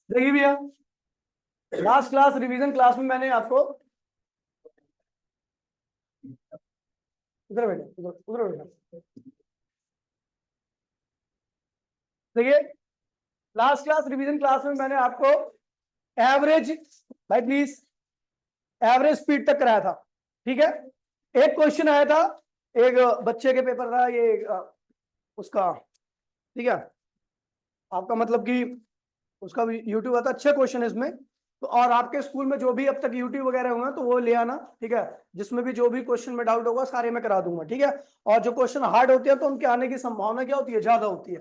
देखिए भैया, last class revision class में मैंने आपको उधर बैठा उधर उधर बैठा देखिए, लास्ट क्लास रिवीजन क्लास में मैंने आपको एवरेज, भाई प्लीज, एवरेज स्पीड तक कराया था। ठीक है, एक क्वेश्चन आया था, एक बच्चे के पेपर था ये उसका। ठीक है, आपका मतलब कि उसका भी यूट्यूब आता, अच्छा क्वेश्चन है इसमें। तो और आपके स्कूल में जो भी अब तक यूट्यूब वगैरह होंगे तो वो ले आना। ठीक है, जिसमें भी जो भी क्वेश्चन में डाउट होगा सारे मैं करा दूंगा। ठीक है, और जो क्वेश्चन हार्ड होते हैं तो उनके आने की संभावना क्या होती है, ज्यादा होती है।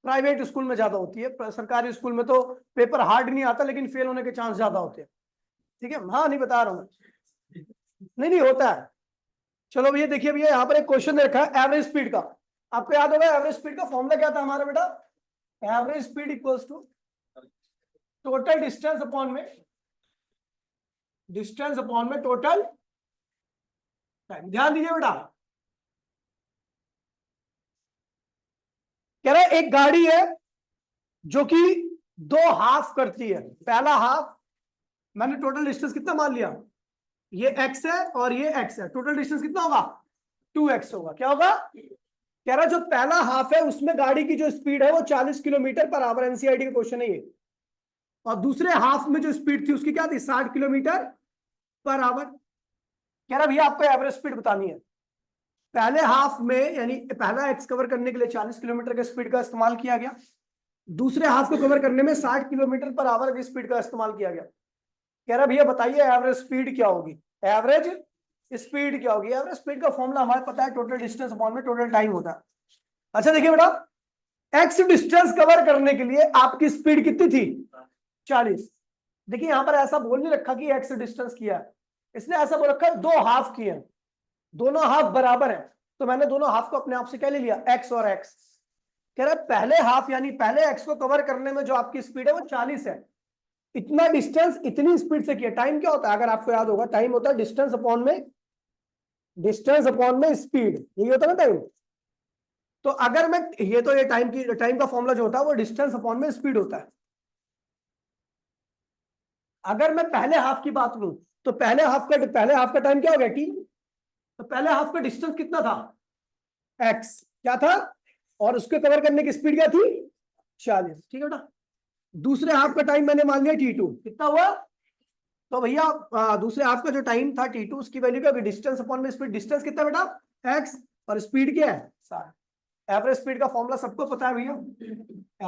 प्राइवेट स्कूल में ज्यादा होती है, सरकारी स्कूल में तो पेपर हार्ड नहीं आता लेकिन फेल होने के चांस ज्यादा होते हैं। ठीक है, हाँ नहीं बता रहा हूँ मैं, नहीं नहीं होता है। चलो भैया, देखिए भैया, यहाँ पर एक क्वेश्चन दे रखा है एवरेज स्पीड का। आपको याद होगा एवरेज स्पीड का फॉर्मूला क्या था हमारा बेटा? Average speed equals to total distance upon में, डिस्टेंस अपॉन में टोटल टाइम। ध्यान दीजिए बेटा, कह रहा है एक गाड़ी है जो कि दो हाफ करती है। पहला हाफ, मैंने टोटल डिस्टेंस कितना मान लिया, ये x है और ये x है, टोटल डिस्टेंस कितना होगा, 2x होगा। क्या होगा? कह रहा है जो पहला हाफ है उसमें गाड़ी की जो स्पीड है वो 40 किलोमीटर पर आवर, एनसीईआरटी का क्वेश्चन है ये। और दूसरे हाफ में जो स्पीड थी उसकी क्या थी, 60 किलोमीटर पर आवर। कह रहा भैया आपको एवरेज स्पीड बतानी है। पहले हाफ में यानी पहला एक्स कवर करने के लिए 40 किलोमीटर के स्पीड का इस्तेमाल किया गया, दूसरे हाफ को कवर करने में 60 किलोमीटर पर आवर की स्पीड का इस्तेमाल किया गया। कह रहा भैया बताइए एवरेज स्पीड क्या होगी, एवरेज स्पीड क्या होगी। एवरेज स्पीड का फॉर्मूला हमारे पता है, टोटल डिस्टेंस अपॉन में टोटल टाइम होता है। अच्छा देखिए बेटा, एक्स डिस्टेंस कवर करने के लिए आपकी स्पीड कितनी थी, 40। देखिए यहां पर ऐसा बोल नहीं रखा कि एक्स डिस्टेंस किया है, इसने ऐसा बोल रखा है दो हाफ किए हैं, दोनों हाफ बराबर है। तो मैंने दोनों हाफ को अपने आप से क्या ले लिया, एक्स और एक्स। कह रहा है पहले हाफ यानी पहले एक्स को कवर करने में जो आपकी स्पीड है वो 40 है। इतना डिस्टेंस इतनी स्पीड से किया। टाइम क्या होता है अगर आपको याद होगा, टाइम होता है डिस्टेंस अपॉन में, डिस्टेंस अपॉन में स्पीड, यही होता है ना टाइम। तो अगर मैं ये, तो ये टाइम का फॉर्मूला जो होता है वो डिस्टेंस अपॉन में स्पीड होता है। अगर मैं पहले हाफ की बात करूं तो पहले हाफ का टाइम क्या हो गया, टी। तो पहले हाफ का डिस्टेंस कितना था, एक्स क्या था, और उसको कवर करने की स्पीड क्या थी, 40। ठीक है बेटा, दूसरे हाफ का टाइम मैंने मान लिया टी2, कितना हुआ। तो भैया दूसरे हाफ का जो टाइम था टी2, उसकी वैल्यू क्या होगी, डिस्टेंस अपॉन में स्पीड। डिस्टेंस कितना बेटा, एक्स, और स्पीड क्या है, 60। एवरेज स्पीड का फॉर्मूला सबको पता है भैया,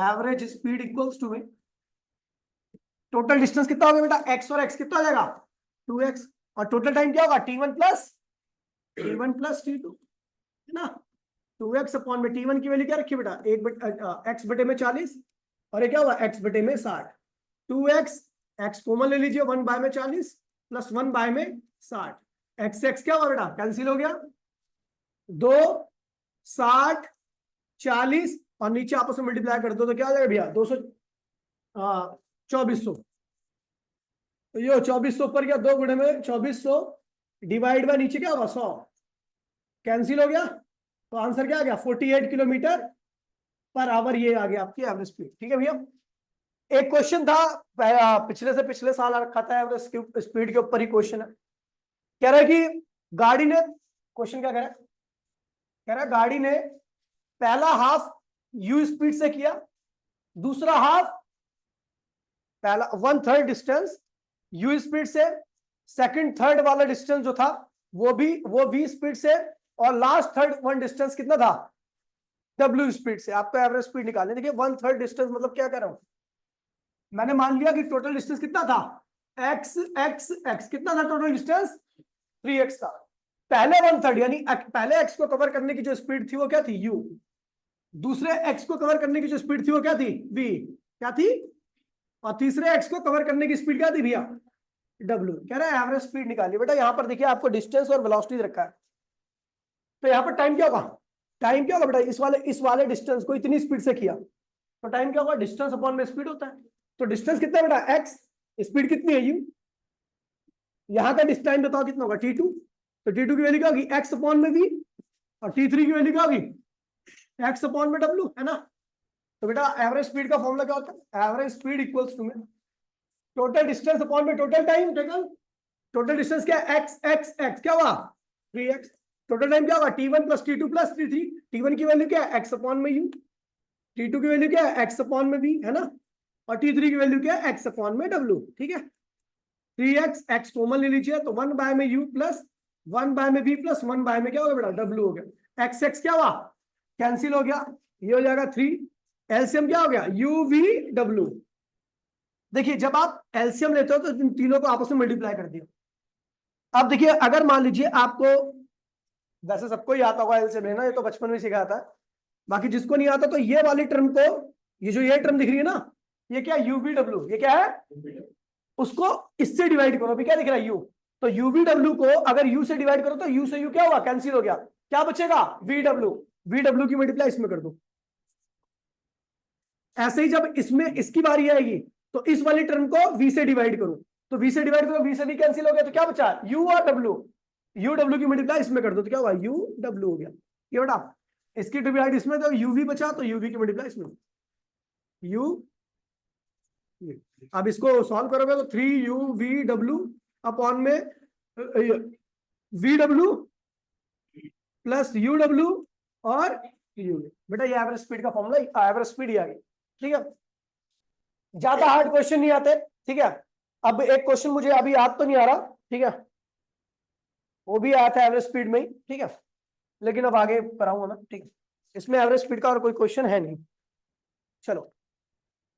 एवरेज स्पीड इक्वल्स टू में टोटल डिस्टेंस कितना होगा बेटा, एक्स और एक्स कितना हो जाएगा, 2x, और टोटल टाइम क्या होगा, t1 प्लस t2, है ना। 2x अपॉन में t1 की वैल्यू क्या रखी बेटा, x बटे में 40, और ये क्या हुआ, x बटे में 60। 2x, x कॉमन ले लीजिए, 1 बाय में 40 प्लस 1 बाय में 60, x क्या हुआ बेटा, कैंसिल हो गया, 2 60 40, और नीचे आपस में मल्टीप्लाई कर दो तो क्या आ जाएगा भैया, 2400। तो ये 2400 पर क्या, 2 गुणे में 2400 डिवाइड बाय नीचे क्या होगा, 100, कैंसिल हो गया। तो आंसर क्या आ गया, 48 किलोमीटर पर आवर। ये आ गया आपकी एवरेज स्पीड। ठीक है भैया, एक क्वेश्चन था पिछले से पिछले साल आ रखा था, एवरेज स्पीड के ऊपर ही क्वेश्चन है। कह रहा है कि गाड़ी ने, क्वेश्चन क्या कह रहा है, कह रहा है गाड़ी ने पहला हाफ यू स्पीड से किया, दूसरा हाफ, पहला 1/3 डिस्टेंस यू स्पीड से, सेकंड थर्ड वाला डिस्टेंस जो था वो वी स्पीड से, और लास्ट थर्ड वन डिस्टेंस कितना था, डब्ल्यू स्पीड से। आपको एवरेज स्पीड निकालनी। देखिए 1/3 डिस्टेंस मतलब क्या कर रहा हूं, मैंने मान लिया कि टोटल डिस्टेंस कितना था, एक्स एक्स एक्स, कितना था टोटल डिस्टेंस, 3x था। पहले 1/3 यानी पहले x को कवर करने की जो स्पीड थी वो क्या थी, u, दूसरे x को कवर करने की जो स्पीड थी वो क्या थी, v, क्या थी, और तीसरे x को कवर करने की स्पीड क्या थी भैया, w। कह रहा है एवरेज स्पीड निकालिए। बेटा यहां पर देखिए आपको डिस्टेंस और वेलोसिटी रखा है, तो यहां पर टाइम क्या होगा, टाइम क्या होगा बेटा, इस वाले डिस्टेंस को इतनी स्पीड से किया तो टाइम क्या होगा, डिस्टेंस अपॉन में स्पीड होता है। तो डिस्टेंस कितना है बेटा, x, स्पीड कितनी है, u, यहां का टाइम बताओ कितना होगा, t2। तो t2 की वैल्यू क्या होगी, x अपॉन में v, और t3 की वैल्यू क्या होगी, x अपॉन में w, है ना। तो बेटा एवरेज स्पीड का फॉर्मूला क्या होता है, एवरेज स्पीड इक्वल्स टू में टोटल डिस्टेंस अपॉन में total time taken. Total distance क्या है? एक्स एक्स एक्स, क्या हुआ? 3x। टोटल टाइम क्या होगा? t1 plus t2 plus t3। t1 की वैल्यू क्या है? x अपॉन में u। t2 की वैल्यू क्या है? x अपॉन में v, है ना। और t3 की वैल्यू क्या है? x अपॉन में w। ठीक है, 3x, x कॉमन ले लीजिए तो 1 बाय में u प्लस 1 बाय में v प्लस 1 बाय में क्या हो गया बेटा? w हो गया। x x क्या हुआ? कैंसिल हो गया, ये हो जाएगा 3। एलसीएम क्या हो गया? u v w। देखिए जब आप एलसीएम लेते हो तो इन तीनों को आपस में मल्टीप्लाई कर दिया। अब देखिए अगर मान लीजिए आपको, वैसे सबको ही आता होगा एलसीएम लेना, ये तो बचपन में सिखाया था, बाकी जिसको नहीं आता तो ये वाली टर्म को, ये जो ये टर्म दिख रही है ना, ये क्या है? uvw। ये क्या है? उसको इससे डिवाइड करो। अभी क्या दिख रहा है? u। तो uvw को अगर u से डिवाइड करो तो u से u क्या हुआ? कैंसिल हो गया। क्या बचेगा? vw। vw की मल्टीप्लाई इसमें कर दो। ऐसे ही जब इसमें इसकी बारी आएगी तो इस वाली टर्म को v से डिवाइड करो, तो v से डिवाइड करो, v से v कैंसिल हो गया, तो क्या बचा? u और w। uw की मल्टीप्लाई इसमें कर दो तो क्या हुआ? uw हो गया। ये बेटा इसकी डिवाइड इसमें, तो uv बचा, तो uv की मल्टीप्लाई इसमें u। अब इसको सॉल्व करोगे तो 3uv अपॉन में vw प्लस uw और u। बेटा ये एवरेज स्पीड का फॉर्मूला, एवरेज स्पीड ही आ गई। ठीक है, ज्यादा हार्ड क्वेश्चन नहीं आते। ठीक है, अब एक क्वेश्चन मुझे अभी याद तो नहीं आ रहा, ठीक है, वो भी आया था एवरेज स्पीड में ही। ठीक है, लेकिन अब आगे कराऊंगा मैं। ठीक है, इसमें एवरेज स्पीड का और कोई क्वेश्चन है नहीं। चलो,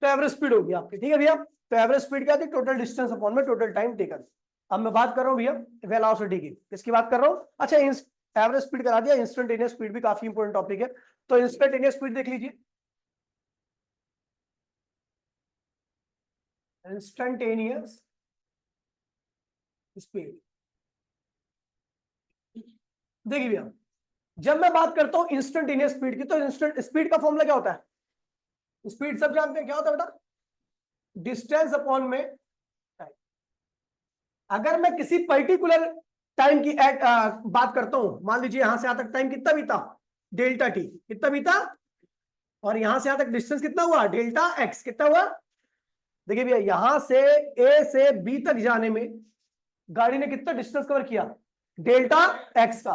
तो एवरेज स्पीड होगी आपकी। ठीक है भैया, तो एवरेज स्पीड क्या थी? टोटल डिस्टेंस अपॉन में टोटल टाइम टेकन। अब मैं बात कर रहा हूँ भैया वेलोसिटी की। किसकी बात कर रहा हूँ? अच्छा, एवरेज स्पीड करा दिया, इंस्टेंटेनियस स्पीड भी काफी इंपॉर्टेंट टॉपिक है। तो इंस्टेंटेनियस स्पीड देख लीजिए। इंस्टेंटेनियस स्पीड देखिए भैया, जब मैं बात करता हूं इंस्टेंटेनियस स्पीड की, तो इंस्टेंट स्पीड का फॉर्मूला क्या होता है? स्पीड सब जानते हैं, क्या होता है बेटा? डिस्टेंस अपॉन में टाइम। अगर मैं किसी पर्टिकुलर टाइम की बात करता हूं, मान लीजिए यहां से यहां तक टाइम कितना बीता? Delta T. कितना बीता? और यहां से यहां तक डिस्टेंस कितना हुआ? Delta x. कितना हुआ? देखिए भैया, यहां से ए से बी तक जाने में गाड़ी ने कितना डिस्टेंस कवर किया? डेल्टा एक्स का।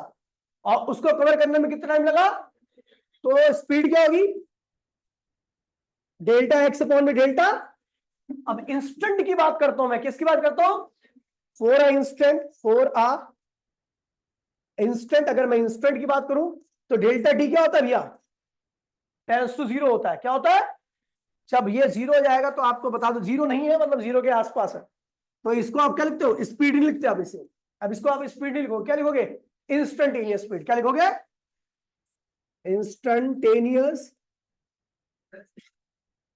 और उसको कवर करने में कितना टाइम लगा? तो स्पीड क्या होगी? डेल्टा एक्स अपॉन में डेल्टा। अब इंस्टेंट की बात करता हूं मैं, किसकी बात करता हूं? For a instant, for a instant. अगर मैं इंस्टेंट की बात करूं तो डेल्टा टी क्या होता है भैया? टेंस टू जीरो होता है। क्या होता है? जब ये जीरो हो जाएगा तो आपको बता दो, जीरो नहीं है मतलब जीरो के आसपास है, तो इसको आप क्या लिखते हो? स्पीड नहीं लिखते आप इसे। अब इसको आप स्पीड नहीं लिखोगे, क्या लिखोगे? Instantaneous speed. क्या लिखोगे? Instantaneous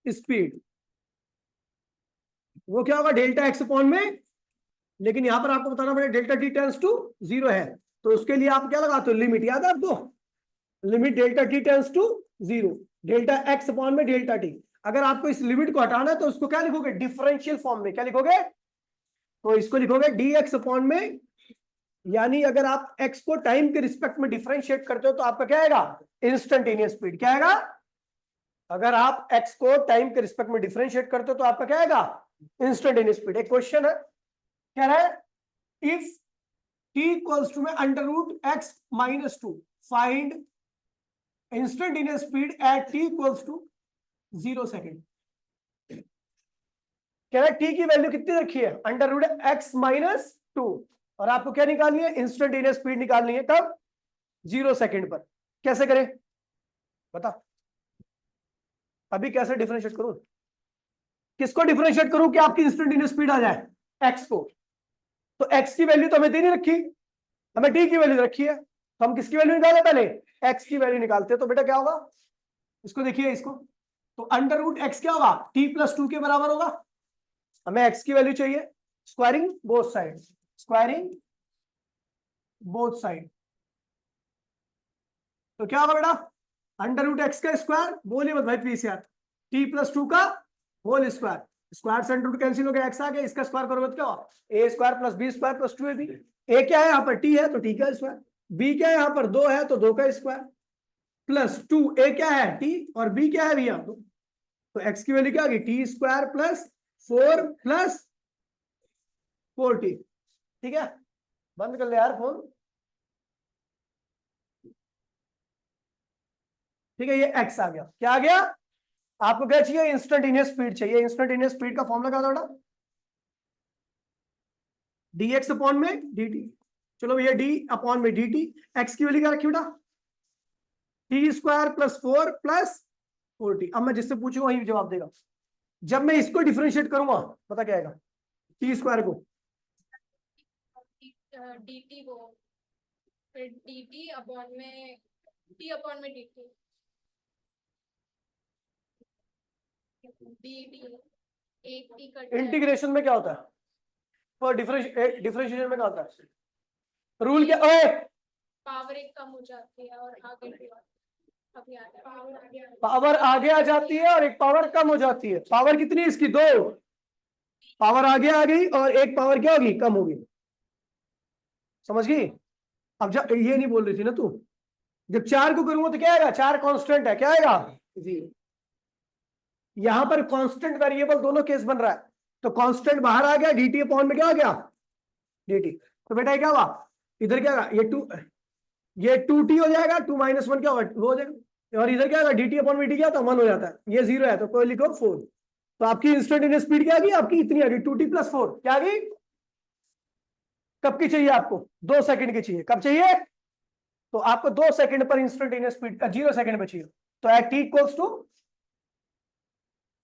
speed. वो क्या होगा? डेल्टा एक्स अपॉन में, लेकिन यहां पर आपको बताना पड़ेगा delta t tends to zero है, तो उसके लिए आप क्या लगाते हो? लिमिट। याद है आपको? Limit delta t tends to zero, delta x upon में डेल्टा टी। अगर आपको इस लिमिट को हटाना है तो उसको क्या लिखोगे? डिफरेंशियल फॉर्म में। क्या लिखोगे? तो इसको लिखोगे डी एक्स अपॉन में, यानी अगर आप एक्स को टाइम के रिस्पेक्ट में डिफरेंशिएट करते हो तो आपका क्या आएगा? Instantaneous speed. क्या आएगा? अगर आप एक्स को टाइम के रिस्पेक्ट में डिफरेंशिएट करते हो तो आपका क्या आएगा? Instantaneous speed. एक क्वेश्चन है, क्या है? इफ t इक्वल्स टू में under root x minus two, find instantaneous speed at t equals to 0 second. कह रहा है t की वैल्यू कितनी रखी है? Under root x minus two, और आपको क्या निकालनी है? इंस्टेंटेनियस स्पीड निकालनी है। कब? 0 सेकेंड पर। कैसे करें बता? अभी कैसे डिफरेंशिएट करूं? किसको डिफरेंशिएट करूं कि आपकी इंस्टेंटेनियस स्पीड आ जाए? एक्स को। तो एक्स की वैल्यू तो हमें दे नहीं रखी, हमें टी की वैल्यू रखी है, तो हम किसकी वैल्यू निकाले? पहले एक्स की वैल्यू निकालते हैं। तो बेटा क्या होगा? इसको देखिए, इसको तो अंडर रूट एक्स क्या होगा? टी प्लस टू के बराबर होगा। हमें एक्स की वैल्यू चाहिए, squaring both side, squaring both side. तो क्या होगा बेटा? अंडर रूट एक्स का स्क्वायर, बोलिए मत भाई प्लीज यार, टी प्लस टू का होल स्क्वायर। स्क्वायर से अंडर रूट कैंसिल हो गया, एक्स आ गया, इसका स्क्वायर करोगे तो क्या होगा? A square plus b square plus two a b. ए क्या है यहाँ पर? टी है तो टी का स्क्वायर। बी क्या है यहाँ पर? दो है तो दो का स्क्वायर प्लस टू। ए क्या है? टी, और बी क्या है भैया? तो एक्स की वैल्यू क्या होगी? टी स्क्वायर प्लस 4 प्लस 40, ठीक है, बंद कर ले यार फोन, ठीक है, ये x आ गया, क्या आ गया, आपको क्या चाहिए, इंस्टेंटेनियस स्पीड चाहिए, इंस्टेंटेनियस स्पीड का फॉर्मूला क्या था, dx अपॉन में dt, चलो भैया d अपॉन में dt, x की वैल्यू क्या रखी बेटा, t² + 4 + 40। अब मैं जिससे पूछूंगा वही जवाब देगा, जब मैं इसको डिफरेंशिएट करूंगा पता क्या आएगा, t² को dt को फिर dt अपॉन में t अपॉन में dt dt एक t कट इंटीग्रेशन में क्या होता है, और डिफरेंशिएशन में क्या होता है, रूल क्या, ओए पावर एक कम हो जाती है और आगे अभी आ गया पावर आगे आ जाती है और एक पावर कम हो जाती है, पावर कितनी है इसकी, 2, पावर आगे आ गई और एक पावर क्या होगी, कम होगी, समझ गई। अब जब ये नहीं बोल रही थी ना तू, जब 4 को करूंगा तो क्या आएगा, 4 कांस्टेंट है, क्या आएगा, जी, यहां पर कांस्टेंट वेरिएबल दोनों केस बन रहा है, तो कांस्टेंट बाहर आ गया, dt अपॉन में क्या आ गया, dt, तो बेटा क्या हुआ, इधर क्या होगा, ये 2t हो जाएगा, 2 - 1 क्या होगा, वो हो जाएगा, और इधर क्या होगा, dt अपॉन में dt क्या होता है, 1 हो जाता है, ये 0 है, तो कोई लिखो 4, तो आपकी इंस्टेंटेनियस स्पीड क्या आ गई, आपकी इतनी आ गई, 2t + 4 क्या आ गई, कब की चाहिए आपको, 2 सेकंड की चाहिए, कब चाहिए, तो आपको 2 सेकंड पर इंस्टेंटेनियस स्पीड का 0 सेकंड में चाहिए, तो एट t =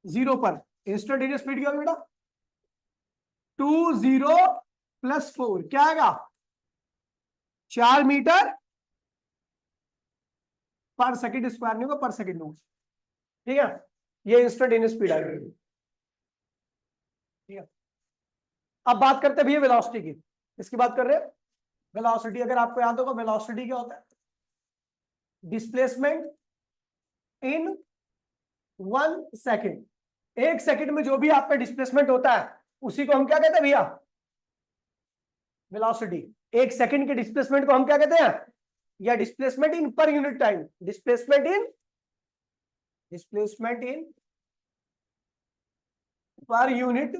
0 पर इंस्टेंटेनियस स्पीड क्या होगी बेटा, 20 + 4 क्या आएगा, 4 मीटर पर सेकंड स्क्वायर नहीं होगा, पर सेकंड होगा, ठीक है, ये इंस्टेंटेनियस स्पीड आ गई, ठीक है। अब बात करते हैं भैया वेलोसिटी की, इसकी बात कर रहे हैं, वेलोसिटी अगर आपको याद होगा, वेलोसिटी क्या होता है, डिस्प्लेसमेंट इन 1 सेकंड, 1 सेकंड में जो भी आप पे डिस्प्लेसमेंट होता है उसी को हम क्या कहते हैं भैया, वेलोसिटी, 1 सेकंड के डिस्प्लेसमेंट को हम क्या कहते हैं, या displacement in per unit time, displacement in per unit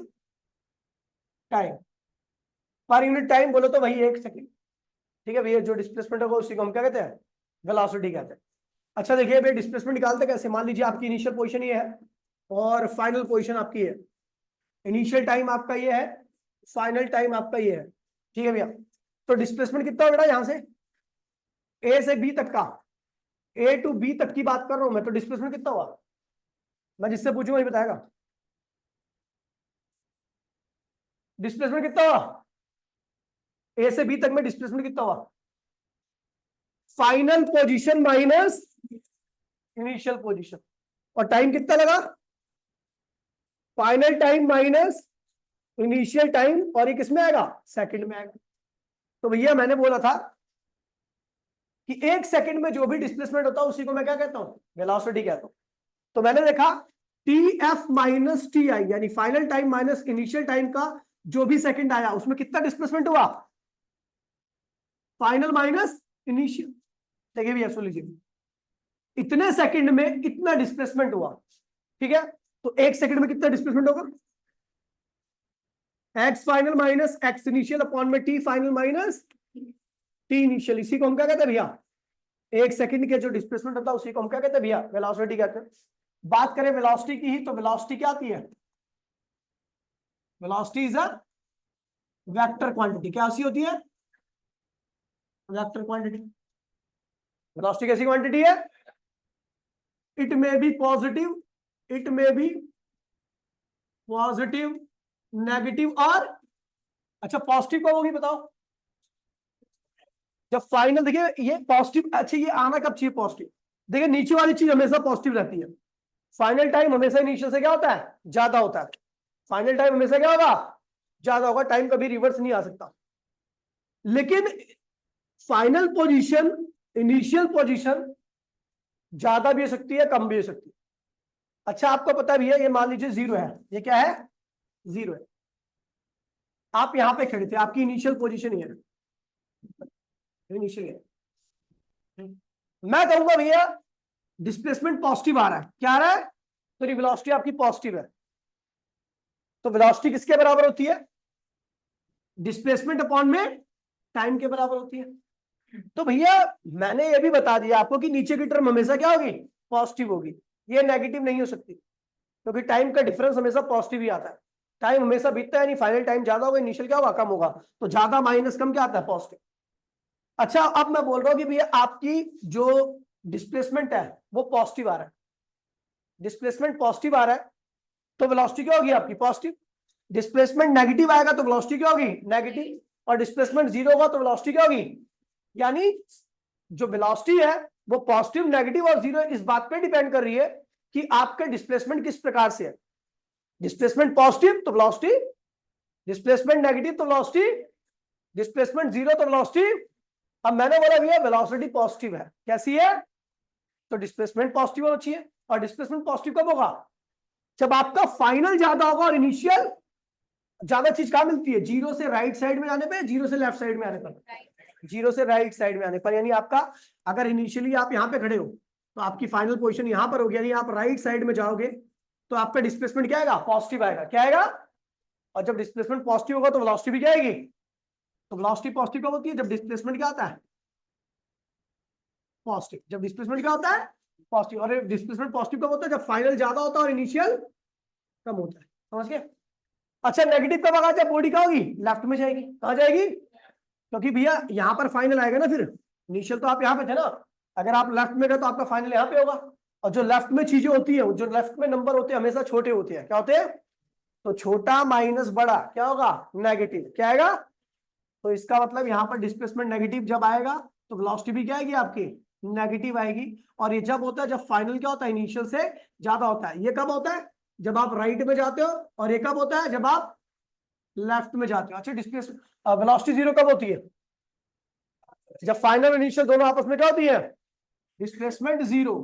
time, per unit time बोलो तो वही 1 सेकंड, ठीक है भैया, जो डिस्प्लेसमेंट होगा उसी को हम क्या कहते हैं, वेलोसिटी कहते हैं। अच्छा देखिए भैया, डिस्प्लेसमेंट निकालते कैसे, मान लीजिए आपकी इनिशियल पोजीशन ये है और फाइनल पोजीशन आपकी है, इनिशियल टाइम आपका ये है, फाइनल टाइम आपका ये है, ठीक है भैया, तो डिस्प्लेसमेंट कितना हो बेटा, यहां से ए से बी तक का, ए टू बी तक की बात कर रहा हूं मैं, तो डिस्प्लेसमेंट कितना हुआ, मैं जिससे पूछूंगा वही बताएगा, डिस्प्लेसमेंट कितना हुआ, ए से बी तक में डिस्प्लेसमेंट कितना हुआ, final position minus initial position, और टाइम कितना लगा, final time minus initial time, और ये किसमें आएगा, सेकंड में आएगा। तो भैया मैंने बोला था कि 1 सेकंड में जो भी डिस्प्लेसमेंट होता है उसी को मैं क्या कहता हूं, वेलोसिटी कहता हूं। तो मैंने देखा TF - TI यानी final time minus initial time का जो भी सेकंड आया उसमें कितना डिस्प्लेसमेंट हुआ, फाइनल माइनस इनिशियल, देखिए भैया सुन लीजिए, इतने सेकंड में इतना डिस्प्लेसमेंट हुआ, ठीक है, तो 1 सेकंड में कितना डिस्प्लेसमेंट होगा, x final minus x initial upon में t final minus t initial, इसी को हम क्या कहते हैं भैया, 1 सेकंड के जो डिस्प्लेसमेंट होता है उसी को हम क्या कहते हैं भैया, वेलोसिटी कहते हैं। बात करें वेलोसिटी की ही, तो वेलोसिटी क्या आती है, velocity is a vector quantity, क्या सी होती है, वेक्टर क्वांटिटी, वेलोसिटी कैसी क्वांटिटी है, it may be positive, it may be positive, negative और, अच्छा पॉजिटिव कब होगी बताओ, जब फाइनल, देखिए ये पॉजिटिव, अच्छा ये आना कब चाहिए पॉजिटिव, देखिए नीचे वाली चीज हमेशा पॉजिटिव रहती है, फाइनल टाइम हमेशा इनिशियल से क्या होता है, ज्यादा होता है, फाइनल टाइम हमेशा क्या होगा, ज्यादा होगा, टाइम कभी रिवर्स नहीं आ सकता, लेकिन फाइनल पोजीशन इनिशियल पोजीशन ज्यादा भी हो सकती है, कम भी हो सकती है। अच्छा आपको पता भी है, ये मान लीजिए 0 है, ये क्या है, 0 है, आप यहां पे खड़े थे, आपकी इनिशियल पोजीशन ही है, इनिशियल है, मैं कहूंगा भैया डिस्प्लेसमेंट पॉजिटिव आ रहा है, क्या आ रहा है, तो वेलोसिटी आपकी पॉजिटिव है, तो वेलोसिटी किसके बराबर होती है, डिस्प्लेसमेंट अपॉन में टाइम के बराबर होती है। तो भैया मैंने ये भी बता दिया आपको कि नीचे की टर्म हमेशा क्या होगी, पॉजिटिव होगी, ये नेगेटिव नहीं हो सकती, क्योंकि टाइम का डिफरेंस हमेशा पॉजिटिव ही आता है। टाइम हमेशा बीतता है, यानी फाइनल टाइम ज्यादा होगा, इनिशियल क्या होगा, कम होगा, तो ज्यादा माइनस कम क्या आता है, पॉजिटिव। अच्छा अब मैं बोल रहा हूं कि भैया आपकी जो डिस्प्लेसमेंट है वो पॉजिटिव आ रहा है, डिस्प्लेसमेंट पॉजिटिव आ रहा है, तो वेलोसिटी क्या होगी आपकी, पॉजिटिव। डिस्प्लेसमेंट नेगेटिव आएगा तो वेलोसिटी क्या होगी, नेगेटिव। और डिस्प्लेसमेंट जीरो होगा तो वेलोसिटी क्या होगी, यानी जो वेलोसिटी है वो पॉजिटिव, नेगेटिव और जीरो इस बात पे डिपेंड कर रही है कि आपका डिस्प्लेसमेंट किस प्रकार से है। डिस्प्लेसमेंट पॉजिटिव तो वेलोसिटी, डिस्प्लेसमेंट नेगेटिव तो वेलोसिटी, डिस्प्लेसमेंट जीरो तो वेलोसिटी। अब मैंने बोला भैया वेलोसिटी पॉजिटिव है, कैसी है, तो डिस्प्लेसमेंट पॉजिटिव होना चाहिए। और डिस्प्लेसमेंट पॉजिटिव कब होगा, जब आपका फाइनल ज्यादा होगा और इनिशियल ज्यादा। चीज कहां मिलती है, जीरो से राइट साइड में जाने पे, जीरो से लेफ्ट साइड में आने पर, जीरो से राइट साइड में आने पर। यानी आपका अगर इनिशियली आप यहां पे खड़े हो तो आपकी फाइनल पोजीशन यहां पर होगी, यानी आप राइट साइड में जाओगे तो आपका डिस्प्लेसमेंट क्या आएगा, पॉजिटिव आएगा, क्या आएगा। और जब डिस्प्लेसमेंट पॉजिटिव होगा तो वेलोसिटी भी क्या आएगी, तो वेलोसिटी पॉजिटिव कब होती है, जब डिस्प्लेसमेंट क्या आता है, पॉजिटिव। जब डिस्प्लेसमेंट क्या होता है, पॉजिटिव। और डिस्प्लेसमेंट पॉजिटिव कब होता है, जब फाइनल ज्यादा होता है और इनिशियल कम होता है, समझ गए। अच्छा नेगेटिव कब आएगा, जब बॉडी क्या होगी, लेफ्ट में जाएगी, कहां जाएगी, क्योंकि भैया यहां पर फाइनल आएगा ना, फिर इनिशियल तो आप यहां पे थे ना, अगर आप लेफ्ट में गए तो आपका फाइनल यहां पे होगा। और जो लेफ्ट में चीजें होती है, जो लेफ्ट में नंबर होते हैं हमेशा छोटे होते हैं, क्या होते हैं, तो छोटा माइनस बड़ा क्या होगा, नेगेटिव, क्या आएगा। तो इसका मतलब यहां पर डिस्प्लेसमेंट नेगेटिव जब आएगा तो वेलोसिटी भी क्या आएगी आपकी, नेगेटिव आएगी। और ये जब होता है जब फाइनल क्या होता है, इनिशियल से ज्यादा होता है। ये कब होता है, जब आप राइट में जाते हो, और ये कब होता है, जब आप लेफ्ट में जाते हो। अच्छा डिस्प्लेसमेंट वेलोसिटी जीरो कब होती है, जब फाइनल इनिशियल दोनों आपस में क्या होती है, डिस्प्लेसमेंट जीरो,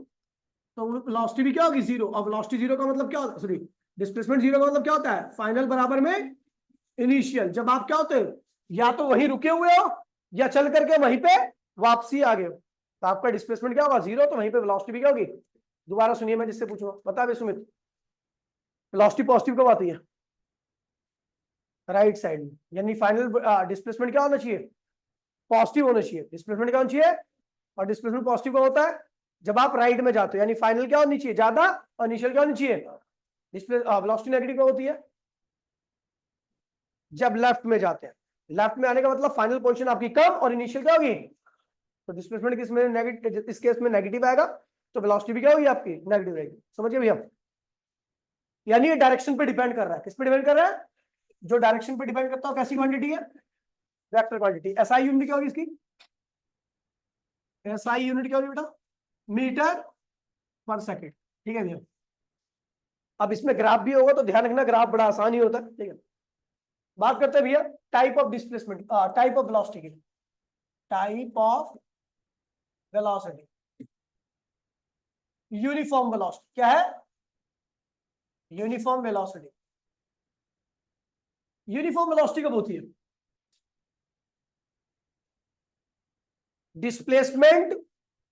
तो वेलोसिटी भी क्या होगी, जीरो। और वेलोसिटी जीरो का मतलब क्या होता है, सॉरी डिस्प्लेसमेंट जीरो का मतलब क्या होता है, फाइनल बराबर में इनिशियल। जब आप क्या होते हो, या तो वहीं रुके हुए हो या चल करके वहीं पे वापसी आ गए हो, तो आपका डिस्प्लेसमेंट क्या होगा, जीरो, तो वहीं पे वेलोसिटी भी क्या होगी। दोबारा सुनिए मैं जिससे पूछूंगा, बता बे सुमित, वेलोसिटी पॉजिटिव कब आती है, राइट साइड में, यानी फाइनल डिस्प्लेसमेंट क्या होना चाहिए, पॉजिटिव होना चाहिए। डिस्प्लेसमेंट क्या होना चाहिए, और डिस्प्लेसमेंट पॉजिटिव कब होता है, जब आप राइट में जाते हो, यानी फाइनल क्या होनी चाहिए, ज्यादा, और इनिशियल क्या होनी चाहिए, डिस्प्ले वेलोसिटी नेगेटिव कब होती है, जब लेफ्ट में जाते हैं। लेफ्ट में आने का मतलब फाइनल पोजीशन आपकी कम और इनिशियल क्या होगी, तो डिस्प्लेसमेंट किस में नेगेटिव, इस केस में नेगेटिव आएगा, तो वेलोसिटी भी क्या होगी आपकी, नेगेटिव रहेगी। समझिए भैया, यानी ये डायरेक्शन पे डिपेंड कर रहा है, किस पे डिपेंड कर रहा है, जो डायरेक्शन पे डिपेंड करता है कैसी क्वांटिटी है, वेक्टर क्वांटिटी। एसआई यूनिट क्या होगी इसकी, एसआई यूनिट क्या होगी बेटा, मीटर पर सेकेंड, ठीक है भैया। अब इसमें ग्राफ भी होगा तो ध्यान रखना, ग्राफ बड़ा आसान ही होता है, ठीक है। बात करते हैं भैया type of displacement, type of velocity की, type of velocity. Uniform velocity क्या है, यूनिफॉर्म वेलोसिटी। यूनिफॉर्म वेलोसिटी कब होती है, डिस्प्लेसमेंट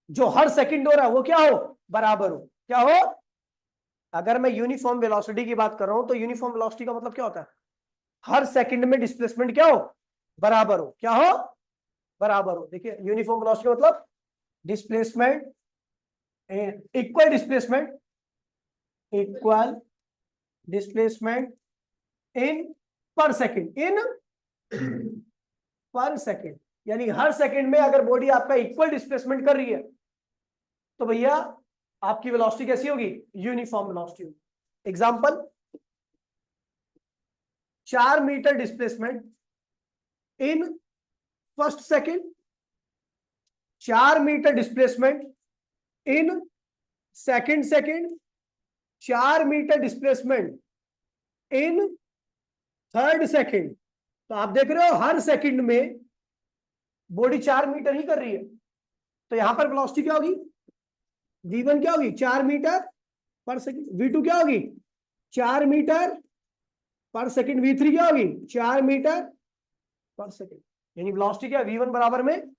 जो हर सेकंड हो रहा है वो क्या हो, बराबर हो, क्या हो। अगर मैं यूनिफॉर्म वेलोसिटी की बात कर रहा हूं तो यूनिफॉर्म वेलोसिटी का मतलब क्या होता है, हर सेकंड में डिस्प्लेसमेंट क्या हो, बराबर हो, क्या हो, बराबर हो। देखिए यूनिफॉर्म वेलोसिटी मतलब displacement, equal displacement, equal displacement in पर सेकंड, इन पर सेकंड। यानी हर सेकंड में अगर बॉडी आपका इक्वल डिस्प्लेसमेंट कर रही है तो भैया आपकी वेलोसिटी कैसी होगी, यूनिफॉर्म वेलोसिटी होगी। Example 4 metre displacement in first second, 4 metre displacement in second second, 4 metre displacement in third second. तो आप देख रहे हो हर सेकंड में बॉडी 4 मीटर ही कर रही है, तो यहां पर वेलोसिटी क्या होगी, v1 क्या होगी, 4 मीटर पर सेकंड, v2 क्या होगी, 4 मीटर पर सेकंड, v3 क्या होगी, 4 मीटर पर सेकंड। यानी वेलोसिटी क्या है, v1 बराबर में,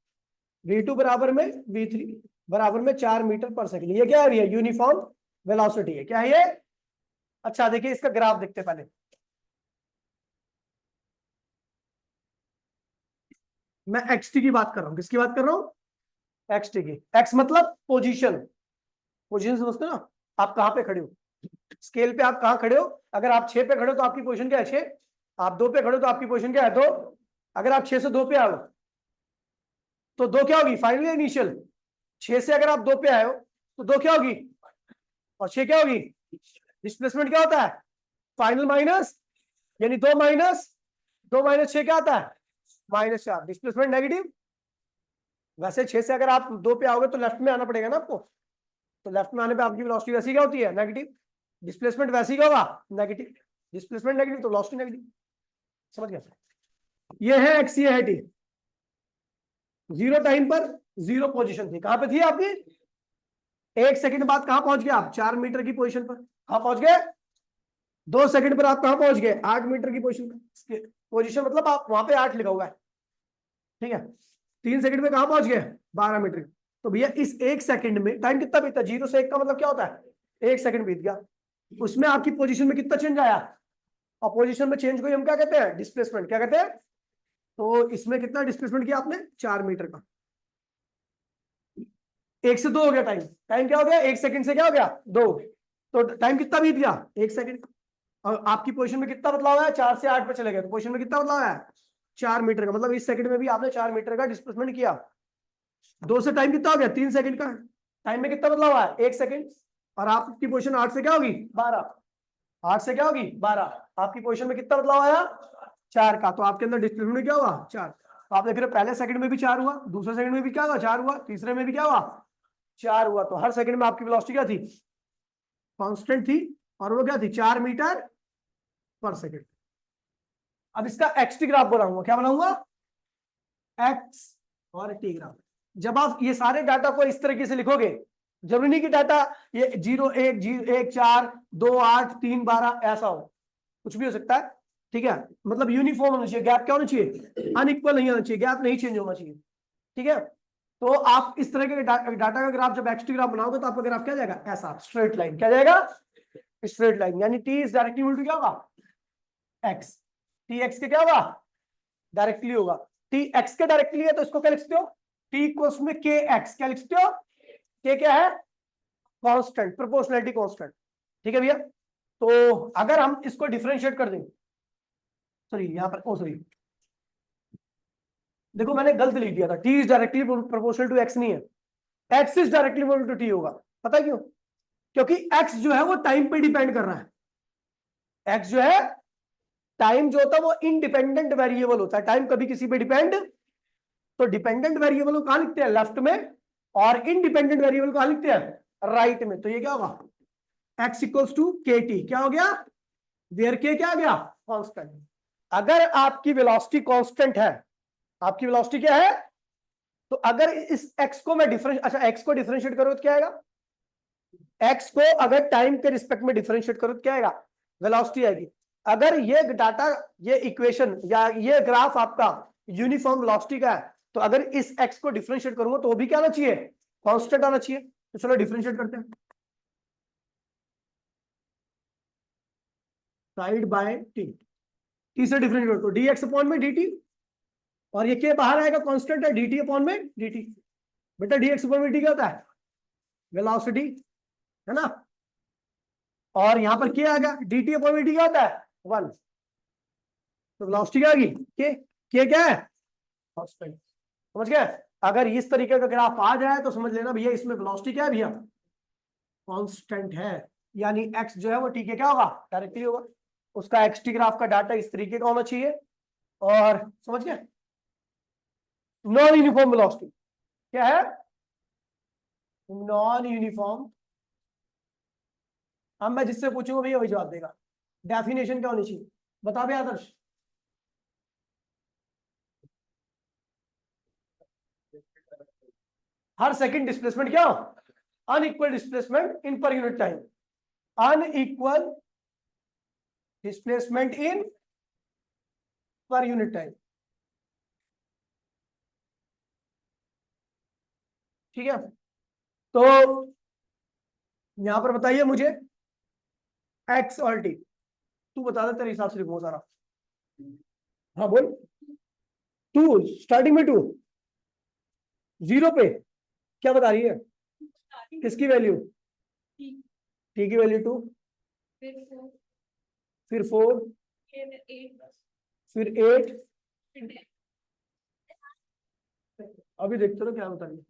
v2 बराबर में, v3 बराबर में 4 मीटर पर सेकंड। ये क्या है, यूनिफॉर्म वेलोसिटी है, क्या है ये। अच्छा देखिए इसका ग्राफ देखते पहले, मैं एक्स टी की बात कर रहा हूँ। किसकी बात कर रहा हूँ? एक्स टी की। एक्स मतलब पोजीशन। पोजीशन समझते हो ना, आप कहाँ पे खड़े हो, स्केल पे आप कहाँ खड़े हो। अगर आप 6 पे खड़े हो तो आपकी पोजीशन क्या है? 6। आप 2 पे खड़े हो तो आपकी पोजीशन क्या है? 2। अगर आप 6 से 2 पे आओ तो 2 क्या होगी? फाइनल या इनिशियल? 6 से अगर आप 2 पे आए हो तो 2 क्या होगी? और 6 क्या होगी? डिस्प्लेसमेंट क्या होता है? फाइनल माइनस, यानी 2 माइनस 2 माइनस 6 क्या आता है? -4। Displacement negative. वैसे 6 से अगर आप 2 पे आओगे तो लेफ्ट में आना पड़ेगा ना आपको, तो लेफ्ट में आने पे आपकी वेलोसिटी वैसी क्या होती है? नेगेटिव। डिस्प्लेसमेंट वैसी क्या होगा? नेगेटिव। डिस्प्लेसमेंट नेगेटिव तो वेलोसिटी नेगेटिव। समझ गया? ये है एक्स, ये है टी। जीरो टाइम पर जीरो पोजीशन थी, कहां पे थी आपकी? 1 सेकंड बाद कहां पहुंच गए आप? 4 मीटर की पोजीशन पर। कहां पहुंच गए? 2 सेकंड पर आप कहां पहुंच गए? 8 मीटर की पोजीशन पर। पोजीशन मतलब आप वहां पे 8 लिखा हुआ है, ठीक है। 3 सेकंड में कहां पहुंच गए? 12 मीटर। तो भैया इस 1 सेकंड में टाइम कितना बीता? 0 से 1 का मतलब क्या होता है? 1 सेकंड बीत गया। उसमें आपकी पोजीशन में कितना चेंज आया? और पोजीशन में चेंज को हम क्या कहते हैं? डिस्प्लेसमेंट। क्या कहते हैं? तो इसमें कितना डिस्प्लेसमेंट किया आपने? 4 मीटर का। 1 से 2 हो गया टाइम। टाइम क्या हो गया? 1 सेकंड से क्या हो गया? 2। तो टाइम कितना बीत गया? 1 सेकंड। और आपकी पोजीशन में कितना बदलाव है? 4 से 8 पे चले गए, तो पोजीशन में कितना बदलाव है? 4 मीटर का। मतलब इस सेकंड में भी आपने 4 मीटर का डिस्प्लेसमेंट किया। 2 से टाइम कितना हो गया? 3 सेकंड का। टाइम में कितना बदलाव है? 1 सेकंड। और आपकी पोजीशन 8 से क्या होगी? 12। 8 से क्या होगी? 12। आपकी पोजीशन में कितना बदलाव आया? 4 का। तो आपके अंदर डिस्प्लेसमेंट क्या हुआ? 4। तो आप देख रहे हो पहले सेकंड में भी 4 हुआ, दूसरे सेकंड में भी क्या हुआ? 4 हुआ, तीसरे में भी क्या हुआ? 4 हुआ। तो हर सेकंड में आपकी वेलोसिटी क्या थी? कांस्टेंट थी। और वो क्या थी? 4 मीटर पर सेकंड। अब इसका एक्स टी ग्राफ बनाऊंगा। क्या बनाऊंगा? एक्स और टी ग्राफ। जब आप ये सारे डाटा को इस तरीके से लिखोगे, जरूरी नहीं कि डाटा ये 0 1 0 1 4 2 8 3 12 ऐसा हो, कुछ भी हो सकता है, ठीक है। मतलब यूनिफॉर्म होना चाहिए। गैप क्या होना चाहिए? अनइक्वल नहीं होना चाहिए, गैप नहीं चेंज होना चाहिए, ठीक है। तो आप इस तरह के डाटा का ग्राफ जब एक्स टी ग्राफ बनाओगे तो आपका ग्राफ क्या जाएगा? ऐसा स्ट्रेट लाइन। क्या जाएगा? Straight line. यानी t is directly equal to क्या होगा? एक्स। टी एक्स के क्या होगा? डायरेक्टली होगा। टी एक्स के डायरेक्टली है तो इसको क्या लिखते हो? टी इक्वल्स में के एक्स। क्या लिखते हो? के क्या है? कांस्टेंट, प्रोपोर्शनलिटी कांस्टेंट, ठीक है भैया। तो अगर हम इसको डिफरेंशिएट कर दें, सॉरी यहां पर, ओ सॉरी, देखो मैंने गलत लिख दिया था। T is directly proportional to x नहीं है, x is directly proportional to t होगा। पता क्यों? क्योंकि एक्स जो है वो टाइम पे डिपेंड कर रहा है। एक्स जो है, टाइम जो होता है वो इंडिपेंडेंट वेरिएबल होता है। टाइम कभी किसी पे डिपेंड, तो डिपेंडेंट वेरिएबल को कहां लिखते हैं? लेफ्ट में। और इंडिपेंडेंट वेरिएबल को कहां लिखते हैं? राइट में। तो ये क्या होगा? एक्स इक्वल्स टू के टी। क्या हो गया? वेयर के क्या आ गया? कांस्टेंट। अगर आपकी वेलोसिटी कांस्टेंट है, आपकी वेलोसिटी क्या है, तो अगर इस एक्स को मैं एक्स को डिफरेंशिएट करो तो क्या आएगा? एक्स को अगर टाइम के रिस्पेक्ट में डिफरेंशिएट करो तो क्या आएगा? वेलोसिटी आएगी। अगर ये डाटा, ये इक्वेशन या ये ग्राफ आपका यूनिफॉर्म वेलोसिटी का है, तो अगर इस एक्स को डिफरेंशिएट करूंगा तो वो भी क्या आना चाहिए? कांस्टेंट आना चाहिए। तो चलो डिफरेंशिएट करते हैं। Side by T. टी से डिफरेंशिएट करो, डी एक्स अपॉन में डी टी। और ये के बाहर आएगा, कांस्टेंट है, डी टी अपॉन में डी टी। बेटा डी एक्स अपॉन में डी क्या होता है? वेलोसिटी, है ना। और यहां पर क्या आ गया? डी टी अपॉन में डी क्या होता है? 1। तो वेलोसिटी क्या आ गई? के क्या है? कांस्टेंट। समझ गए? अगर इस तरीके का ग्राफ आ जाए तो समझ लेना भैया इसमें वेलोसिटी क्या है भैया? कांस्टेंट है। यानी एक्स जो है वो टी के क्या होगा? डायरेक्टली होगा। उसका एक्स टी ग्राफ का डाटा इस तरीके का होना चाहिए। और समझ गए? नॉन यूनिफॉर्म वेलोसिटी क्या है? Non uniform. अब मैं जिससे पूछूंगा भैया वही जवाब देगा। डेफिनेशन क्या होनी चाहिए? बता भैया आदर्श। हर सेकंड डिस्प्लेसमेंट क्या हो? Unequal displacement in per unit time. Unequal displacement in per unit time, ठीक है। तो यहां पर बताइए मुझे एक्स और टी। तू बता दे, तेरे हिसाब से लिखूंगा सारा। हाँ बोल। 2 स्टार्टिंग में 2 0 पे क्या बता रही है? किसकी वैल्यू? टी की वैल्यू 2, फिर 4, फिर 8। अभी देखते रहो क्या बता रही है।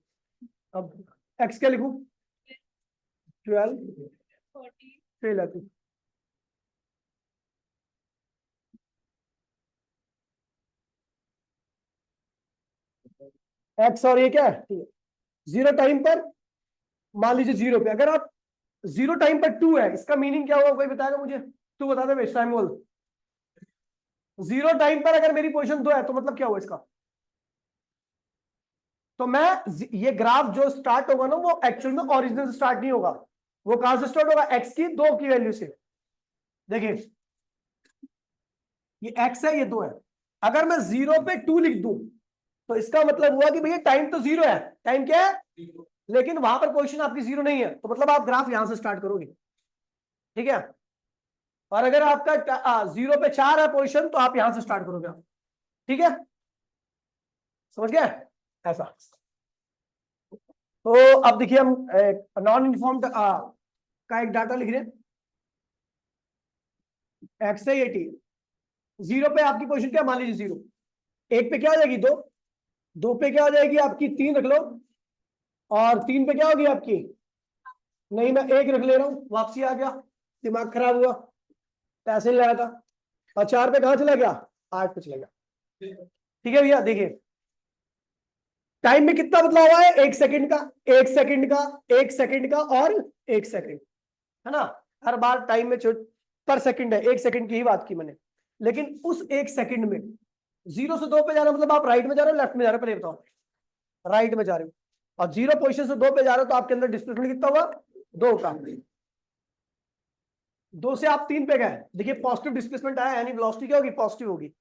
अब एक्स क्या लिखूं? 12 फेल है तू। एक्स और ये क्या है? 0 टाइम पर, मान लीजिए 0 पे अगर आप 0 टाइम पर 2 है, इसका मीनिंग क्या होगा? कोई बताएगा मुझे? तू बता दे बेस्ट टाइम बोल। 0 टाइम पर अगर मेरी पोजीशन 2 है तो मतलब क्या हुआ इसका? तो मैं ये ग्राफ जो स्टार्ट होगा ना वो एक्चुअल में ओरिजिनल से स्टार्ट नहीं होगा। वो कहां से स्टार्ट होगा? एक्स की 2 की वैल्यू से। देखिए ये एक्स है, ये 2 है। अगर मैं 0 पे 2 लिख दूं तो इसका मतलब हुआ कि भैया टाइम तो 0 है। टाइम क्या है? लेकिन वहां पर पोजीशन आपकी 0 नहीं है, तो मतलब आप ग्राफ यहां से स्टार्ट करोगे। ठीक है। और अगर आपका 0 पे 4 है पोजीशन तो आप यहां से स्टार्ट करोगे। ठीक है, समझ गए? ऐसा। तो अब देखिए हम नॉन इन्फॉर्म्ड का एक डाटा लिख रहे हैं। एक्स है 80, 0 पे आपकी पोजीशन क्या? मान लीजिए 0। 1 पे क्या हो जाएगी? 2। 2 पे क्या हो जाएगी आपकी? 3 रख लो। और 3 पे क्या होगी आपकी? नहीं, मैं 1 रख ले रहा हूं, वापसी आ गया, दिमाग खराब हुआ, पैसे नहीं लाया था। और 4 पे कहां चला गया? 8 पे चला गया। ठीक है भैया, देखिए टाइम में कितना बदलाव हुआ है? 1 सेकंड का, 1 सेकंड का, 1 सेकंड का और 1 सेकंड, है ना? हर बार टाइम में पर सेकंड है, 1 सेकंड की ही बात की मैंने। लेकिन उस 1 सेकंड में 0 से 2 पे जाना मतलब आप राइट में जा रहे हो लेफ्ट में जा रहे हो? पहले बताओ। राइट में जा रहे हो। और 0 पोजीशन से 2 पे जा रहे हो तो आपके अंदर डिस्प्लेसमेंट कितना होगा? 2 का। 2 से आप 3 पे गए, देखिए पॉजिटिव डिस्प्लेसमेंट आया, यानी वेलोसिटी क्या होगी? पॉजिटिव होगी।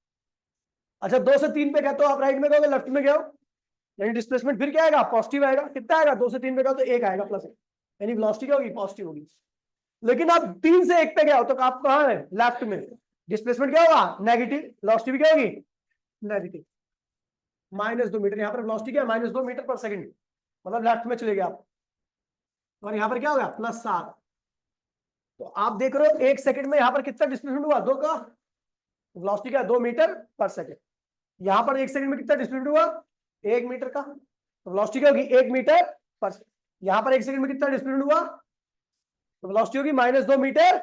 अच्छा 2 से 3 पे गए तो आप राइट में गए लेफ्ट में गए, यानी डिस्प्लेसमेंट फिर क्या आएगा? पॉजिटिव आएगा। कितना आएगा? 2 से 3 पे गए तो 1 आएगा प्लस 1, यानी वेलोसिटी क्या होगी? पॉजिटिव होगी। लेकिन आप 3 से 1 पे गए हो तो आप कहां है? लेफ्ट में। डिस्प्लेसमेंट क्या होगा? नेगेटिव। वेलोसिटी भी क्या होगी? नेगेटिव। -2 मीटर। यहाँ पर वेलोसिटी क्या है? -2 मीटर पर सेकंड, मतलब लेफ्ट में चले गए आप। और यहाँ पर क्या होगा? +7। तो आप देख रहे हो 1 सेकंड में यहाँ पर कितना डिस्प्लेसमेंट हुआ? 2 का। वेलोसिटी क्या? 2 मीटर पर सेकंड। यहाँ पर 1 सेकंड में कितना डिस्प्लेसमेंट हुआ? 1 मीटर का। तो वेलोसिटी क्या होगी? 1 मीटर पर सेकंड। यहाँ पर 1 सेकंड में कितना डिस्प्लेसमेंट हुआ? तो वेलोसिटी होगी -2 मीटर,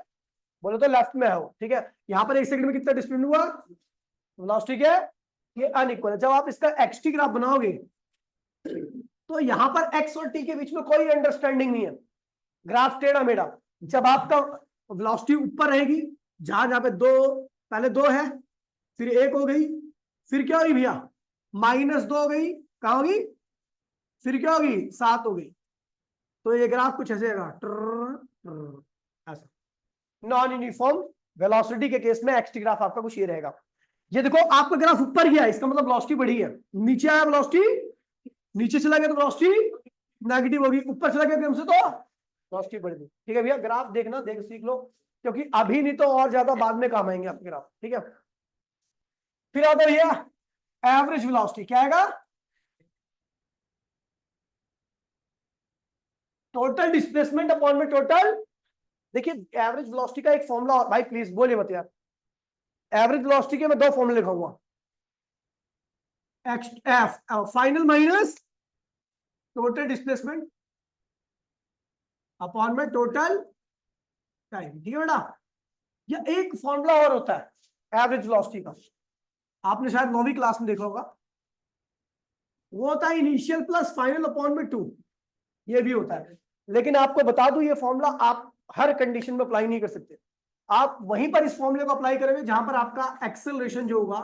बोलो तो लेफ्ट में हो। ठीक है। यहाँ पर 1 सेकंड में कितना डिस्प्लेसमेंट हुआ? वेलोसिटी क्या है? ये अनइक्वल है। जब आप इसका एक्सटी ग्राफ बनाओगे तो यहाँ पर एक्स और टी के बीच में कोई अंडरस्टैंडिंग नहीं है, ग्राफ टेढ़ा मेढ़ा। जब आपका वेलोसिटी ऊपर रहेगी, जहां जहां पे 2, पहले 2 है, फिर 1 हो गई, फिर क्या होगी भैया? -2 हो गई, कहा होगी? फिर क्या होगी? 7 हो गई। तो ये ग्राफ कुछ ऐसे ऐसा। नॉन यूनिफॉर्म वेलोसिटी के केस में एक्सटी ग्राफ आपका कुछ ये रहेगा। ये देखो आपका ग्राफ ऊपर गया, इसका मतलब वेलोसिटी बढ़ी है। नीचे आया वेलोसिटी, नीचे चला गया तो वेलोसिटी नेगेटिव होगी, ऊपर चला गया क्रम से तो वेलोसिटी बढ़ गई। ठीक है भैया, ग्राफ देखना, देख सीख लो, क्योंकि अभी नहीं तो और ज्यादा बाद में काम आएंगे आपके ग्राफ। ठीक है। फिर आता भैया एवरेज वेलोसिटी। क्या आएगा? टोटल डिस्प्लेसमेंट अपॉन में टोटल। देखिए एवरेज वेलोसिटी का एक फॉर्मूला, भाई प्लीज बोलिए मत यार। एवरेज वेलोसिटी के मैं 2 फॉर्मूले लिखाऊंगा। F final minus total displacement upon में टोटल टाइम। ठीक है बेटा। या एक फॉर्मूला और होता है एवरेज वेलोसिटी का, आपने शायद 9वीं क्लास में देखा होगा। वो होता है इनिशियल प्लस फाइनल अपॉन में 2। ये भी होता है, लेकिन आपको बता दूं ये फॉर्मूला आप हर कंडीशन में अप्लाई नहीं कर सकते। आप वहीं पर इस फॉर्मूले को अप्लाई करेंगे जहां पर आपका एक्सेलरेशन जो होगा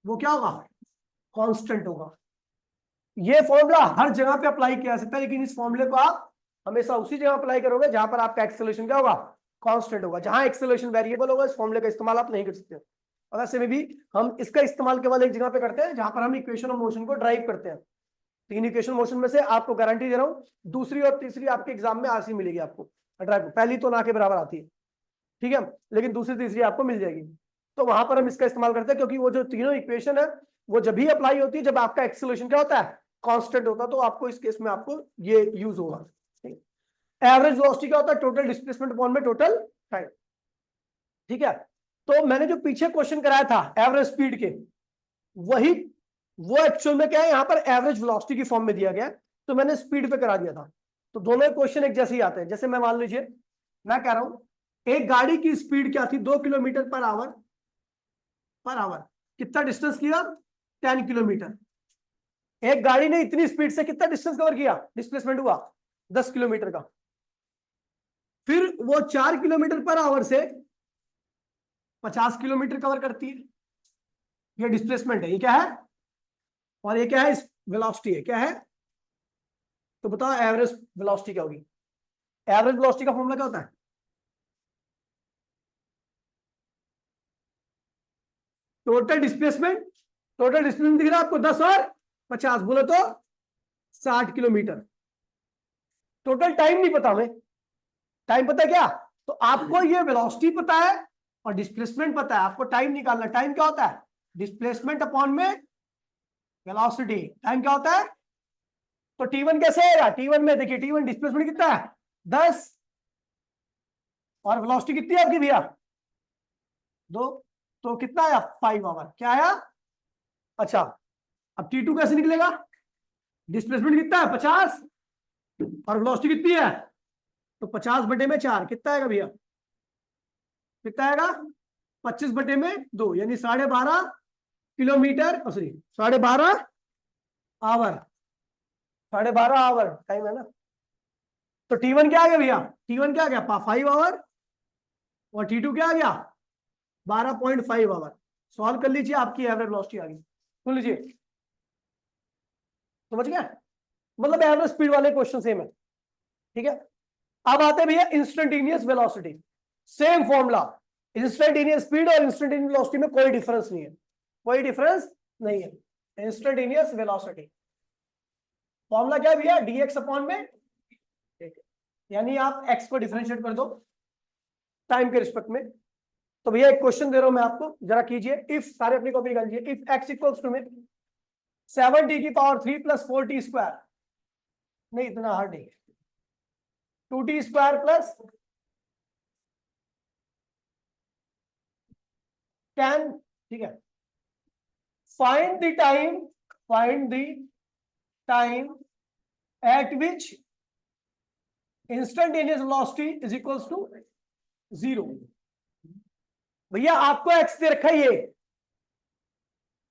वो क्या होगा? कांस्टेंट होगा। ये फॉर्मूला हर जगह पे अप्लाई किया जा सकता है, लेकिन इस फॉर्मूले को आप हमेशा उसी जगह अप्लाई करोगे जहां पर आपका एक्सेलरेशन क्या होगा? कांस्टेंट होगा। जहां एक्सेलरेशन वेरिएबल होगा इस फॉर्मूले का इस्तेमाल आप नहीं कर सकते। और ऐसे में भी हम इसका इस्तेमाल केवल एक जगह पे करते हैं जहां पर हम इक्वेशन ऑफ मोशन को ड्राइव करते हैं। 3 इक्वेशन मोशन में से आपको गारंटी दे रहा हूं दूसरी और तीसरी आपके एग्जाम में आरसी मिलेगी आपको। ड्राइव पहली तो ना के बराबर आती है, ठीक है, लेकिन दूसरी तीसरी आपको मिल जाएगी। तो वहां पर हम इसका इस्तेमाल करते हैं, क्योंकि वो जो तीनों इक्वेशन है वो जब भी अप्लाई होती है जब आपका एक्सेलरेशन क्या होता है, कांस्टेंट होता है, तो आपको इस केस में आपको ये यूज होगा। एवरेज वेलोसिटी क्या होता है, टोटल डिस्प्लेसमेंट अपॉन में टोटल टाइम। ठीक है, तो मैंने जो पीछे क्वेश्चन कराया था एवरेज स्पीड के, वही वो एक्चुअल में क्या है, यहां पर एवरेज वेलोसिटी की फॉर्म में दिया गया है, तो मैंने स्पीड पे करा दिया था। तो दोनों क्वेश्चन एक जैसे ही आते हैं। जैसे मैं मान लीजिए मैं कह रहा हूं एक गाड़ी की स्पीड क्या थी, 2 किलोमीटर पर आवर, कितना डिस्टेंस किया, 10 किलोमीटर। एक गाड़ी ने इतनी स्पीड से कितना डिस्टेंस कवर किया, डिस्प्लेसमेंट हुआ 10 किलोमीटर का। फिर वो 4 किलोमीटर पर आवर से 50 किलोमीटर कवर करती है, ये डिस्प्लेसमेंट है, ये क्या है, और ये क्या है, वेलोसिटी है, क्या है, तो बताओ एवरेज वेलोसिटी क्या होगी। एवरेज वेलोसिटी का फॉर्मूला क्या होता है, टोटल डिस्प्लेसमेंट दिख रहा है आपको 10 और 50, बोलो तो 60 किलोमीटर। टोटल टाइम नहीं पता हमें, टाइम पता है क्या, तो आपको ये वेलोसिटी पता है और डिस्प्लेसमेंट पता है, आपको टाइम निकालना। टाइम क्या होता है, डिस्प्लेसमेंट अपॉन में वेलोसिटी। टाइम क्या होता है, तो T1 कैसे आएगा, T1 में देखिए T1 डिस्प्लेसमेंट कितना है 10 और वेलोसिटी कितनी है आपकी भैया 2, तो कितना आया 5 आवर, क्या आया। अच्छा अब T2 कैसे निकलेगा, डिस्प्लेसमेंट कितना है 50 और वेलोसिटी कितनी है, तो 50/4 कितना आएगा भैया, कितना आएगा 25/2, यानी 12.5 kilometre, sorry 12.5 hour, 12.5 hour time है ना। तो T1 क्या आ गया भैया, T1 क्या आ गया 5 आवर और T2 क्या आ गया 12.5 आवर। सॉल्व कर लीजिए, आपकी एवरेज वेलोसिटी आ गई। सुन लीजिए, समझ गया, मतलब एवरेज स्पीड वाले क्वेश्चन सेम है। ठीक है, अब आते हैं भैया instantaneous velocity. Same formula, instantaneous speed और इंस्टेंटेनियस वेलोसिटी में कोई डिफरेंस नहीं है, कोई डिफरेंस नहीं है। इंस्टेंटेनियस वेलोसिटी फॉर्मूला क्या है भैया, dx अपॉन में, यानी आप x को डिफरेंशिएट कर दो टाइम के रिस्पेक्ट में। तो भैया एक क्वेश्चन दे रहा हूं मैं आपको, जरा कीजिए। इफ, सारे अपनी कॉपी निकाल लीजिए। इफ x इक्वल्स टू में 7t⁴ प्लस 4t², नहीं इतना हार्ड नहीं, 2t² प्लस 10, ठीक है। Find the time at which instantaneous velocity is equals to 0। भैया आपको x दे रखा है ये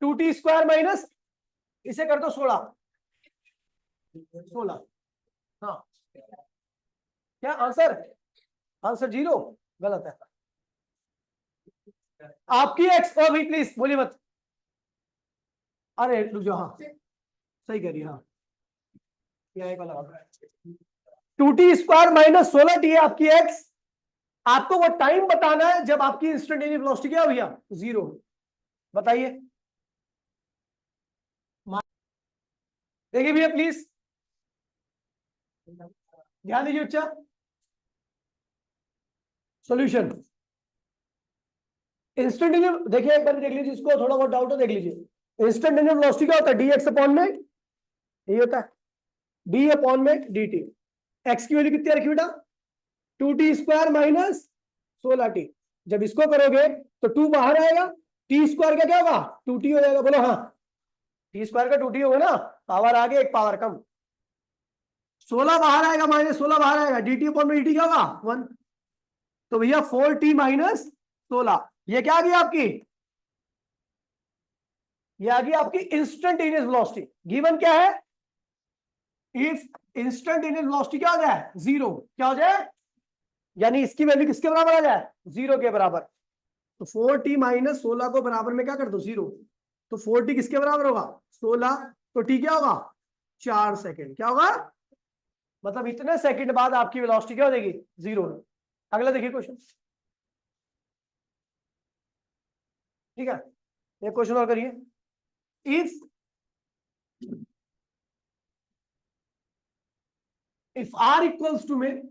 2t² माइनस, इसे कर दो 16, हाँ क्या आंसर, आंसर 0, गलत है। आपकी एक्स, और भी प्लीज बोलिए मत, अरे रुक जाओ, हाँ सही कह रही है, हाँ एक वाला 2t² माइनस 16t है आपकी एक्स। आपको वो टाइम बताना है जब आपकी इंस्टेंटेनियस वेलोसिटी क्या भैया 0, बताइए। देखिए भैया प्लीज ध्यान दीजिए बच्चा, सॉल्यूशन इंस्टेंटेनियस, देखिए एक बार देख लीजिए, इसको थोड़ा बहुत डाउट हो देख लीजिए। इंस्टेंटेनियस वेलोसिटी क्या होता है, dx अपॉन में, ये होता है d अपॉन में dt। x की वैल्यू कितनी रखी बेटा 2t² माइनस 16t। जब इसको करोगे तो 2 बाहर आएगा, t² का क्या होगा 2t हो जाएगा, बोलो हाँ, t² का 2t होगा ना, पावर आगे एक पावर कम, 16 बाहर आएगा, माइनस 16 बाहर आएगा, dt अपॉन में dt क्या होगा 1। तो भैया 4t माइनस 16, ये क्या आ गई आपकी, ये आ गई आपकी इंस्टेंटेनियस वेलोसिटी। गिवन क्या है, इफ इंस्टेंटेनियस वेलोसिटी क्या हो जाए 0, क्या हो जाए, यानी इसकी वैल्यू किसके बराबर आ जाए 0 के बराबर। तो 4t माइनस 16 को बराबर में क्या कर दो 0, तो 4t किसके बराबर होगा 16, तो t क्या होगा 4 सेकंड, क्या होगा, मतलब इतने सेकंड बाद आपकी वेलोसिटी क्या हो जाएगी 0। अगला देखिए क्वेश्चन, ठीक है, एक क्वेश्चन और करिए। इफ r इक्वल्स टू में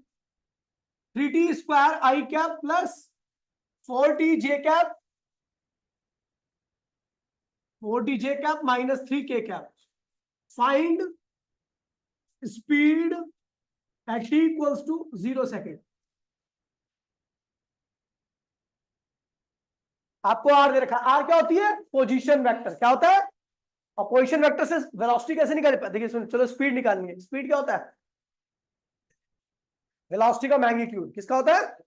3t² i cap plus 4t j cap 40 j cap minus 3 k cap. Find speed at t equals to 0 second. आपको आर दे रखा है. आर क्या होती है? Position vector. क्या होता है? और पोजीशन वेक्टर से वेलोसिटी कैसे निकाल? देखिए चलो स्पीड निकालेंगे. स्पीड क्या होता है? वेलोसिटी का मैग्नीट्यूड. किसका होता है?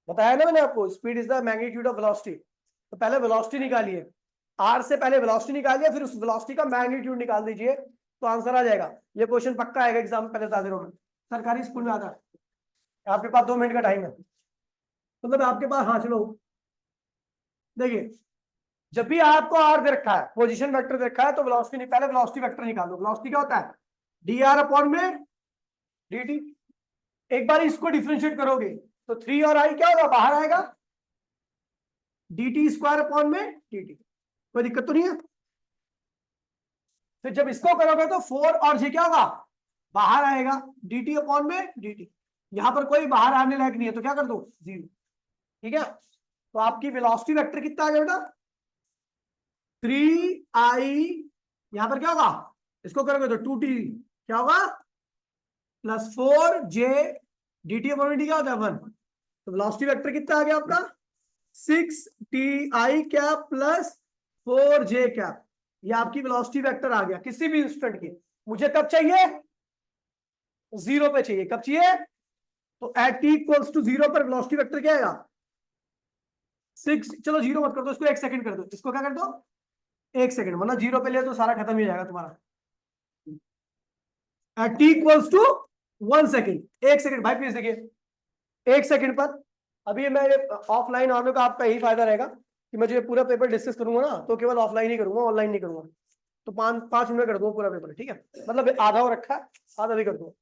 बताया ना मैंने आपको, speed is the magnitude of velocity. तो पहले वेलोसिटी निकालिए, आर से पहले वेलोसिटी निकालिए, फिर उस वेलोसिटी का मैग्नीट्यूड निकाल दीजिए, तो आंसर आ जाएगा. ये क्वेश्चन पक्का आएगा एग्जाम में, पहले बता दे रहा हूं मैं, सरकारी स्कूल में आता है. आपके पास 2 मिनट का टाइम है, मतलब आपके पास. हाँ चलो देखिए, जब भी आपको आर दे रखा है, पोजीशन वेक्टर दे रखा है, तो वेलोसिटी नहीं, पहले वेलोसिटी वेक्टर निकालो. वेलोसिटी क्या होता है? डी आर अपॉन में डी टी. एक बार इसको डिफरेंशिएट करोगे तो 3 और आई क्या होगा? बाहर आएगा. डी टी स्क्वायर अपॉन में डी टी. कोई दिक्कत तो नहीं है? फिर जब इसको करोगे तो 4 और जे क्या होगा? बाहर आएगा. डी टी अपॉन में डी टी. यहां पर कोई बाहर आने लायक नहीं है, तो क्या कर दो? 0. ठीक है, तो आपकी वेलोसिटी वेक्टर कितना आ गया बेटा? 3i. यहां पर क्या होगा? इसको करोगे तो 2t क्या होगा? Plus 4j dt upon dt क्या होता है? 1. तो वेलोसिटी वेक्टर कितना आ गया आपका? 6ti cap plus 4j cap. ये आपकी वेलोसिटी वेक्टर आ गया किसी भी इंस्टेंट की. मुझे कब चाहिए? 0 पे चाहिए. कब चाहिए? तो एट t इक्वल्स टू 0 पर वेलोसिटी वेक्टर क्या आएगा? 6. चलो 0 मत कर दो, इसको 1 सेकंड कर दो. इसको क्या कर दो? 1 सेकंड. वरना 0 पे ले तो सारा खत्म ही हो जाएगा तुम्हारा. At t equals to 1 second. 1 second भाई प्लीज देखिए, 1 सेकंड पर. अभी मैं ऑफलाइन आने का आपका यही फायदा रहेगा कि मैं जो पूरा पेपर डिस्कस करूंगा ना, तो केवल ऑफलाइन ही करूंगा, ऑनलाइन नहीं करूंगा. तो 5 मिनट कर दूंगा पूरा पेपर. ठीक है, मतलब आधा हो रखा है, आधा भी कर दूंगा.